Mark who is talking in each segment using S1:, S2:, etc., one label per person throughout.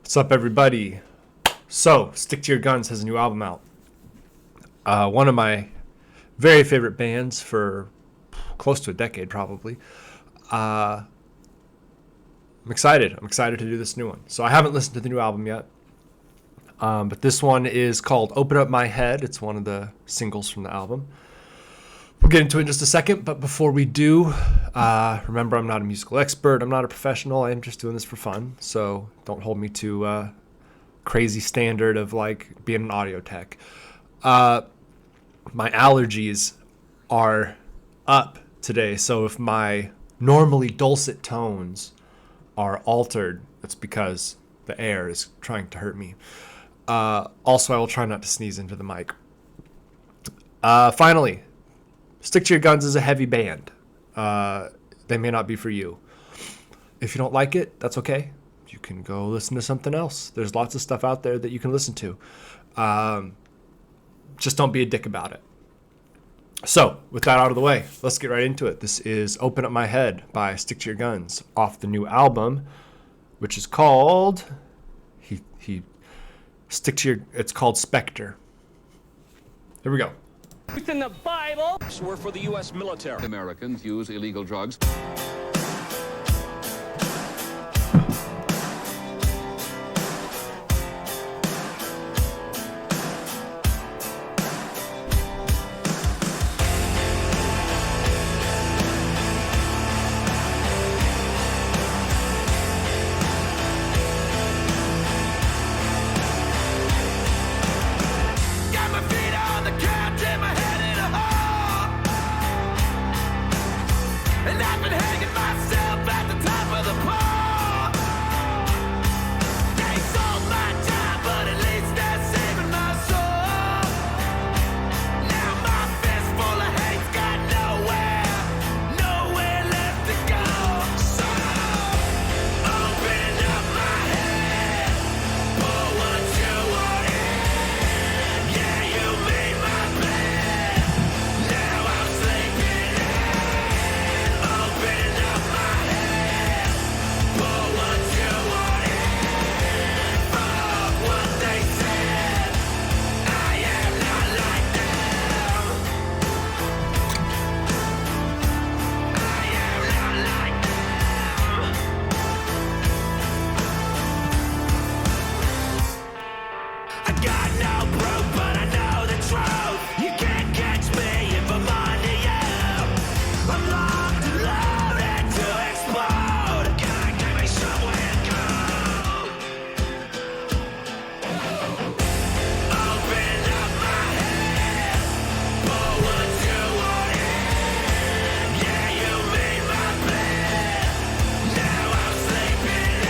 S1: What's up, everybody? So, Stick to Your Guns has a new album out. One of my very favorite bands for close to a decade, probably. I'm excited. I'm excited to do this new one. So I haven't listened to the new album yet. But this one is called Open Up My Head. It's one of the singles from the album. We'll get into it in just a second, but before we do, remember I'm not a musical expert. I'm not a professional. I'm just doing this for fun. So don't hold me to crazy standard of like being an audio tech. My allergies are up today, so if my normally dulcet tones are altered, it's because the air is trying to hurt me. Also, I will try not to sneeze into the mic. Finally, Stick to Your Guns is a heavy band. They may not be for you. If you don't like it, that's okay. You can go listen to something else. There's lots of stuff out there that you can listen to. Just don't be a dick about it. So, with that out of the way, let's get right into it. This is Open Up My Head by Stick to Your Guns off the new album, which is called it's called Spectre. Here we go.
S2: It's in the Bible.
S3: Were for the U.S. military.
S4: Americans use illegal drugs.
S5: Got my feet on the couch and my head in a hole. And I've been hanging myself at the top of the pole. They sold my time, but at least they're saving my soul. Now my fist full of hate's got nowhere left to go. So open up my head, pour what you want in. Yeah, you made my bed. Now I'm sleeping in. Open up my head, pour what you want in. Fuck what they said. I am not like them. I am not like them. I got no proof, but I know the truth. You can't catch me if I'm onto you. I'm locked and loaded to explode. God, give me somewhere to go. Open up my head, pour what you want in. Yeah, you made my bed. Now I'm sleeping in.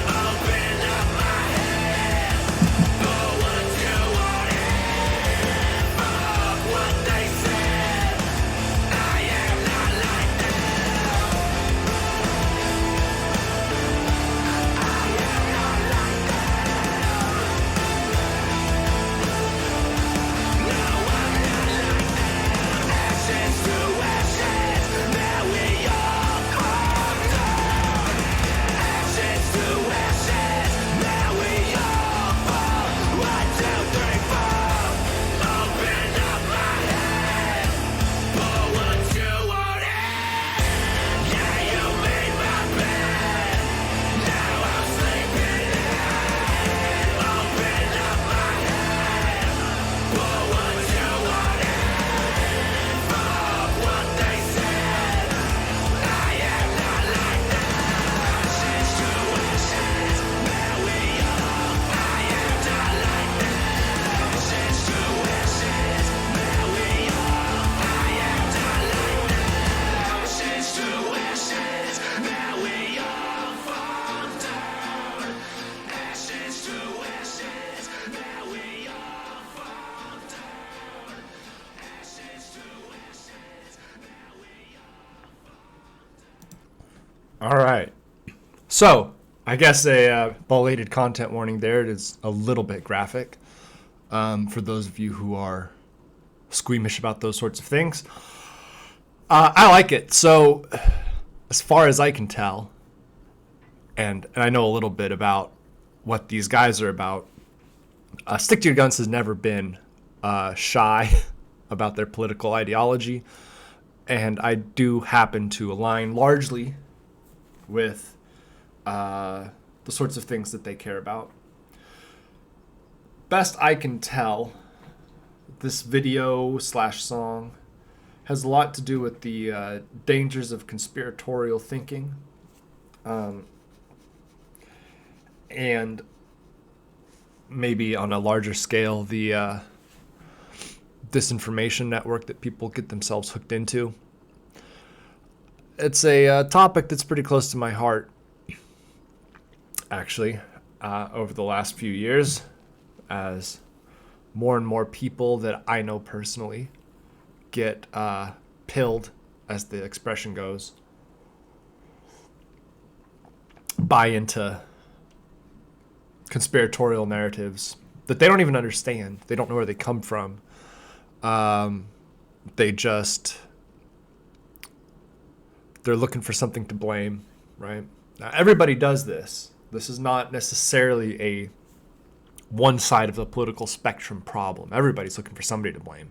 S5: Open up my head, pour what you want in. Fuck what they said. I am not like them. I am not like them. No, I'm not like them. Ashes to ashes, now we all come down. Ashes to ashes, now we all fall. 1, 2, 3, 4. Open up my head, pour what you want in. Yeah, you made my bed. Now I'm sleeping in. Open up my head, pour what you want in. Fuck what they said. I am not like them. Ashes to ashes, now we all. I am not like them. Ashes to ashes, now we all. I am not like them. Ashes to ashes, now we all fall down. Ashes to ashes, now we all fall down. Ashes to ashes, now we all.
S1: All right. So, I guess a belated content warning there. It is a little bit graphic for those of you who are squeamish about those sorts of things. I like it. So, as far as I can tell, and I know a little bit about what these guys are about. Stick to Your Guns has never been shy about their political ideology, and I do happen to align largely with the sorts of things that they care about. Best I can tell, this video / song has a lot to do with the dangers of conspiratorial thinking, and maybe on a larger scale, the disinformation network that people get themselves hooked into. It's a topic that's pretty close to my heart, actually, over the last few years, as more and more people that I know personally get pilled, as the expression goes, buy into conspiratorial narratives that they don't even understand. They don't know where they come from. They're looking for something to blame, right? Now, everybody does this. This is not necessarily a one side of the political spectrum problem. Everybody's looking for somebody to blame.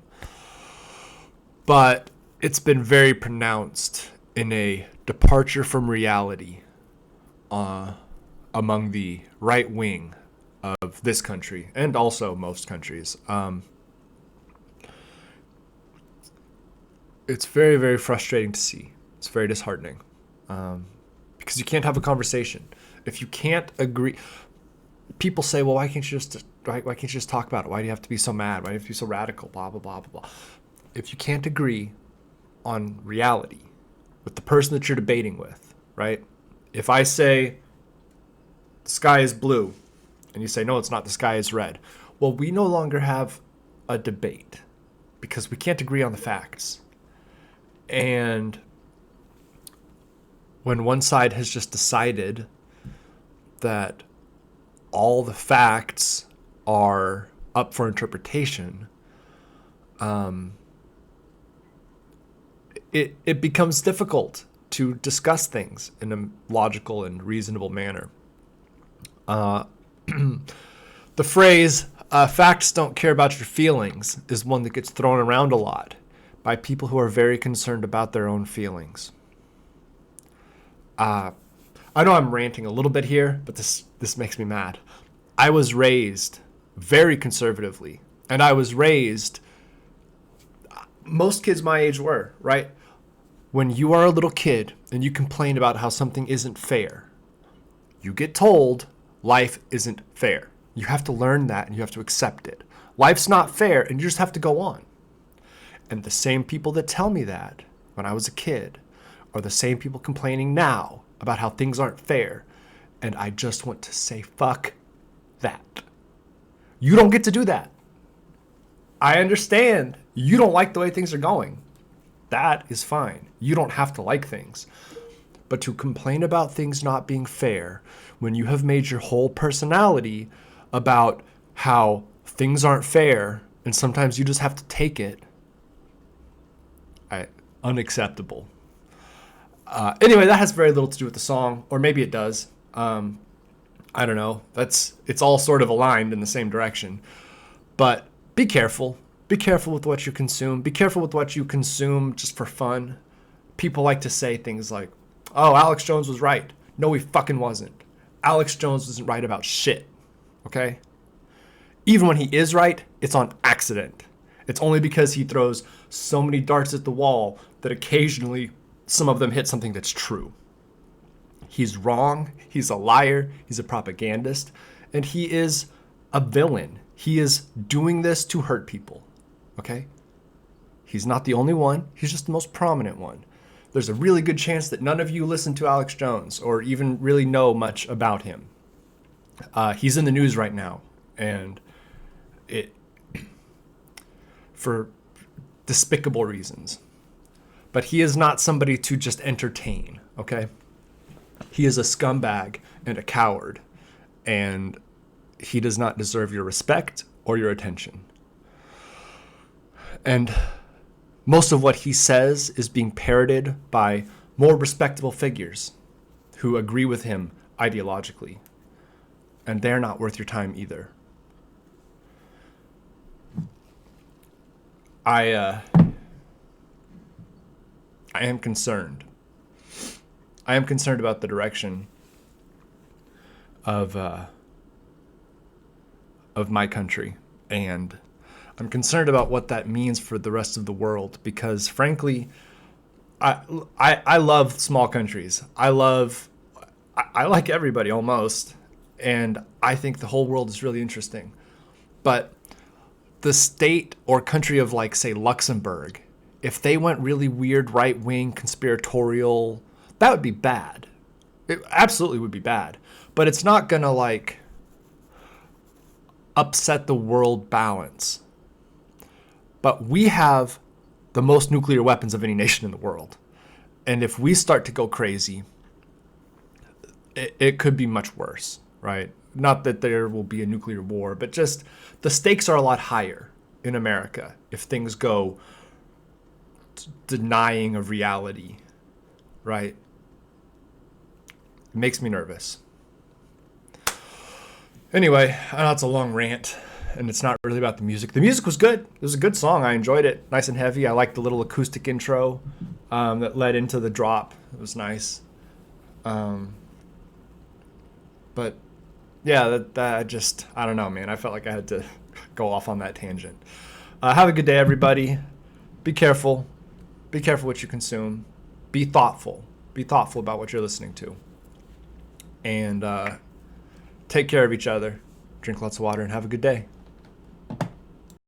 S1: But it's been very pronounced in a departure from reality among the right wing of this country, and also most countries. It's very, very frustrating to see. It's very disheartening, because you can't have a conversation if you can't agree. People say, "Well, why can't you just talk about it? Why do you have to be so mad? Why do you have to be so radical? Blah blah blah blah blah." If you can't agree on reality with the person that you're debating with, right? If I say the sky is blue, and you say, "No, it's not. The sky is red." Well, we no longer have a debate because we can't agree on the facts. And when one side has just decided that all the facts are up for interpretation, it becomes difficult to discuss things in a logical and reasonable manner. The phrase, facts don't care about your feelings, is one that gets thrown around a lot by people who are very concerned about their own feelings. I know I'm ranting a little bit here, but this makes me mad. I was raised very conservatively, and I was raised, most kids my age were, right? When you are a little kid and you complain about how something isn't fair, you get told life isn't fair. You have to learn that and you have to accept it. Life's not fair and you just have to go on. And the same people that tell me that when I was a kid are the same people complaining now about how things aren't fair. And I just want to say, fuck that. You don't get to do that. I understand you don't like the way things are going. That is fine. You don't have to like things. But to complain about things not being fair when you have made your whole personality about how things aren't fair and sometimes you just have to take it, unacceptable. Anyway, that has very little to do with the song, or maybe it does. I don't know. It's all sort of aligned in the same direction. But be careful. Be careful with what you consume. Be careful with what you consume just for fun. People like to say things like, "Oh, Alex Jones was right." No, he fucking wasn't. Alex Jones wasn't right about shit. Okay? Even when he is right, it's on accident. It's only because he throws so many darts at the wall that occasionally some of them hit something that's true. He's wrong. He's a liar. He's a propagandist. And he is a villain. He is doing this to hurt people. Okay? He's not the only one. He's just the most prominent one. There's a really good chance that none of you listen to Alex Jones or even really know much about him. He's in the news right now, and for despicable reasons. But he is not somebody to just entertain, okay? He is a scumbag and a coward, and he does not deserve your respect or your attention. And most of what he says is being parroted by more respectable figures who agree with him ideologically, and they're not worth your time either. I am concerned. I am concerned about the direction of my country, and I'm concerned about what that means for the rest of the world, because frankly, I love small countries. I like everybody almost, and I think the whole world is really interesting. But the state or country of, like, say, Luxembourg, if they went really weird, right-wing, conspiratorial, that would be bad. It absolutely would be bad. But it's not going to, like, upset the world balance. But we have the most nuclear weapons of any nation in the world. And if we start to go crazy, it could be much worse, right? Not that there will be a nuclear war, but just the stakes are a lot higher in America if things go denying of reality, right? It makes me nervous. Anyway, I know it's a long rant, and it's not really about the music. The music was good. It was a good song. I enjoyed it. Nice and heavy. I liked the little acoustic intro that led into the drop. It was nice. But yeah, that just, I don't know, man. I felt like I had to go off on that tangent. Have a good day, everybody. Be careful. Be careful what you consume. Be thoughtful. Be thoughtful about what you're listening to. And take care of each other. Drink lots of water and have a good day.